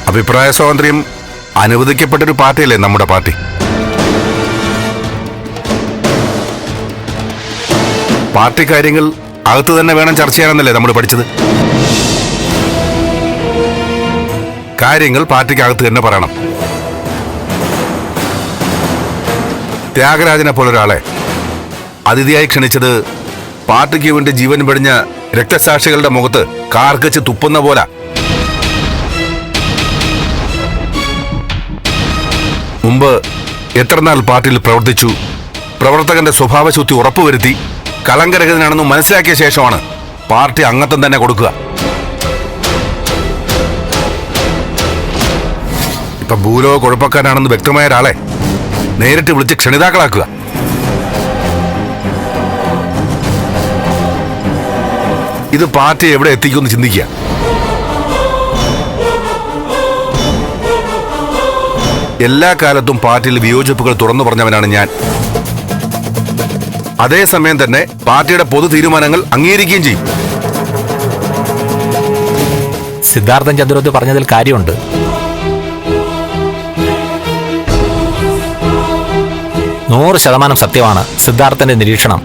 അഭിപ്രായ സ്വാതന്ത്ര്യം അനുവദിക്കപ്പെട്ടൊരു പാർട്ടിയല്ലേ നമ്മുടെ പാർട്ടി. പാർട്ടി കാര്യങ്ങൾ അകത്ത് തന്നെ വേണം ചർച്ച ചെയ്യാനെന്നല്ലേ നമ്മൾ പഠിച്ചത്. കാര്യങ്ങൾ പാർട്ടിക്ക് അകത്ത് തന്നെ പറയണം. ത്യാഗരാജനെ പോലൊരാളെ അതിഥിയായി ക്ഷണിച്ചത് പാർട്ടിക്ക് വേണ്ടി ജീവൻ വെടിഞ്ഞ രക്തസാക്ഷികളുടെ മുഖത്ത് കാർക്കച്ച് തുപ്പുന്ന പോലെ. മുമ്പ് എത്ര നാൾ പാർട്ടിയിൽ പ്രവർത്തിച്ചു, പ്രവർത്തകന്റെ സ്വഭാവശുദ്ധി ഉറപ്പുവരുത്തി കളങ്കരഹിതനാണെന്ന് മനസ്സിലാക്കിയ ശേഷമാണ് പാർട്ടി അംഗത്വം തന്നെ കൊടുക്കുക. ഇപ്പൊ ഭൂലോക കുഴപ്പക്കാരാണെന്ന് വ്യക്തമായ ഒരാളെ നേരിട്ട് വിളിച്ച് ക്ഷണിതാക്കളാക്കുക. ഇത് പാർട്ടി എവിടെ എത്തിക്കുമെന്ന് ചിന്തിക്കുക. എല്ലാ കാലത്തും പാർട്ടിയിൽ വിയോജിപ്പുകൾ തുറന്നു പറഞ്ഞവനാണ് ഞാൻ. അതേസമയം തന്നെ പാർട്ടിയുടെ പൊതു തീരുമാനങ്ങൾ അംഗീകരിക്കുകയും ചെയ്യും. സിദ്ധാർത്ഥൻ ചന്ദ്രോത്ത് പറഞ്ഞതിൽ കാര്യമുണ്ട്. നൂറ് ശതമാനം സത്യമാണ് സിദ്ധാർത്ഥന്റെ നിരീക്ഷണം.